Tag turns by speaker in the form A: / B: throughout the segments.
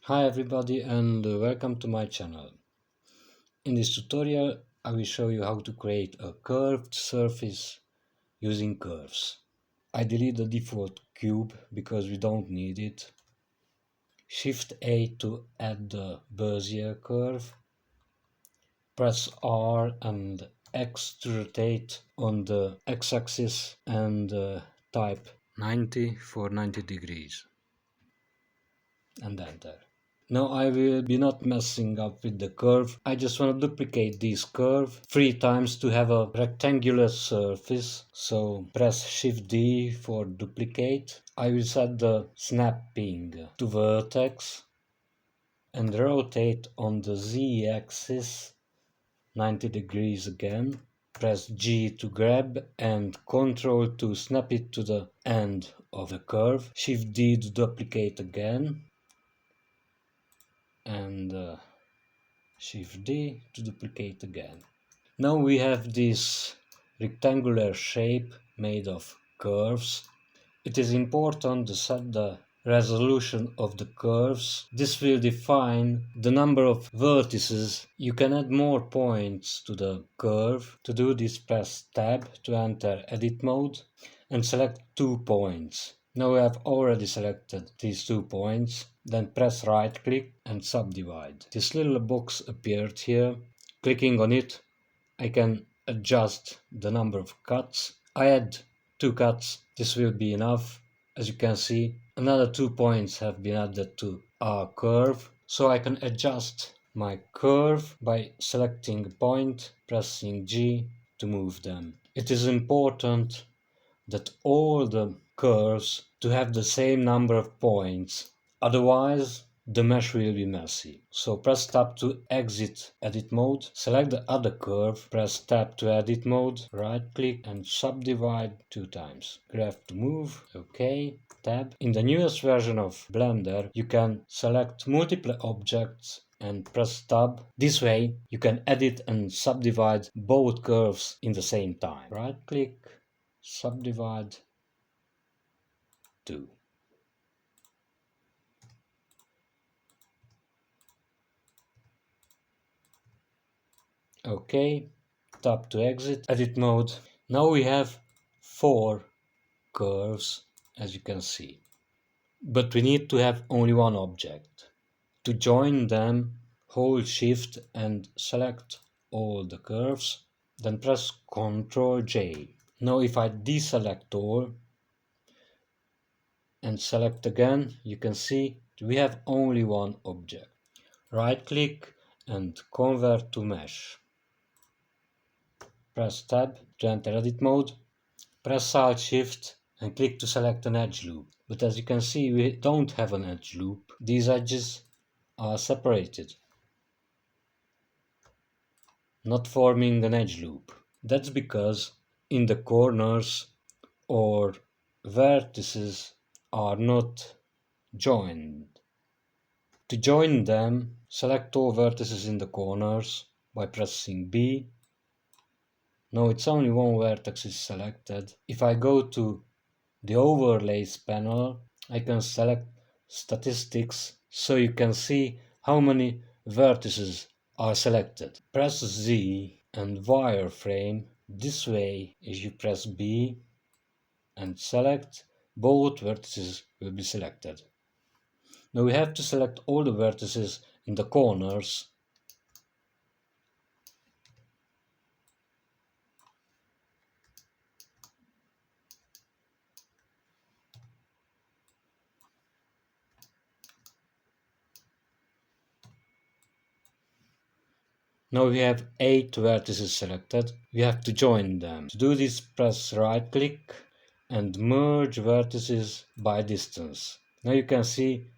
A: Hi everybody and welcome to my channel. In this tutorial I will show you how to create a curved surface using curves. I delete the default cube because we don't need it. Shift A to add the Bezier curve. Press R and X to rotate on the x-axis and type 90 for 90 degrees and enter. Now I will be not messing up with the curve. I just want to duplicate this curve 3 times to have a rectangular surface. So press Shift D for duplicate. I will set the snapping to vertex and rotate on the Z axis 90 degrees again. Press G to grab and Ctrl to snap it to the end of the curve. Shift D to duplicate again and Shift D to duplicate again. Now we have this rectangular shape made of curves. It is important to set the resolution of the curves. This will define the number of vertices. You can add more points to the curve. To do this, press Tab to enter edit mode and select 2 points. Now we have already selected these 2 points. Then press right click and subdivide. This little box appeared here. Clicking on it, I can adjust the number of cuts. I add 2 cuts. This will be enough. As you can see, another 2 points have been added to our curve. So I can adjust my curve by selecting a point, pressing G to move them. It is important that all the curves to have the same number of points. Otherwise, the mesh will be messy. So press Tab to exit edit mode, select the other curve, press Tab to edit mode, right click and subdivide 2 times. Graph to move, OK, Tab. In the newest version of Blender, you can select multiple objects and press Tab. This way, you can edit and subdivide both curves in the same time. Right click, subdivide 2. OK, tap to exit, edit mode. Now we have 4 curves, as you can see. But we need to have only one object. To join them, hold Shift and select all the curves, then press Ctrl J. Now if I deselect all and select again, you can see we have only one object. Right click and convert to mesh. Press Tab to enter edit mode, press Alt Shift and click to select an edge loop. But as you can see, we don't have an edge loop. These edges are separated, not forming an edge loop. That's because in the corners or vertices are not joined. To join them, select all vertices in the corners by pressing B. Now it's only one vertex is selected. If I go to the overlays panel, I can select statistics so you can see how many vertices are selected. Press Z and wireframe. This way, if you press B and select, both vertices will be selected. Now we have to select all the vertices in the corners. Now we have 8 vertices selected. We have to join them. To do this, press right click and merge vertices by distance. Now you can see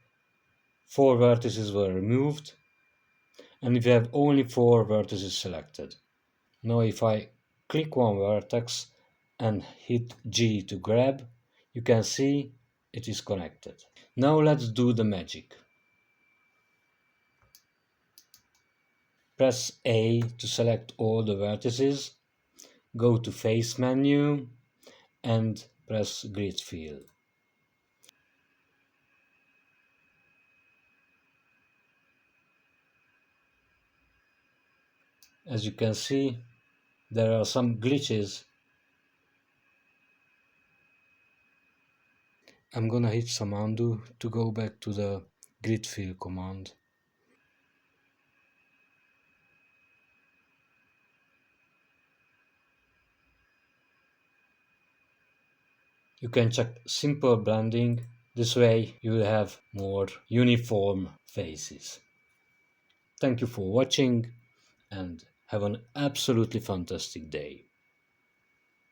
A: 4 vertices were removed and we have only 4 vertices selected. Now if I click one vertex and hit G to grab, you can see it is connected. Now let's do the magic. Press A to select all the vertices, go to Face menu and press Grid Fill. Press Grid Fill. Press Alt Shift and click to select all the vertices. Now you can see it is connected. Now let's do the magic. Press A to select all the vertices, go to Face menu and press Grid Fill. As you can see, there are some glitches. I'm gonna hit some undo to go back to the grid fill command. You can check simple blending. This way you will have more uniform faces. Thank you for watching and have an absolutely fantastic day.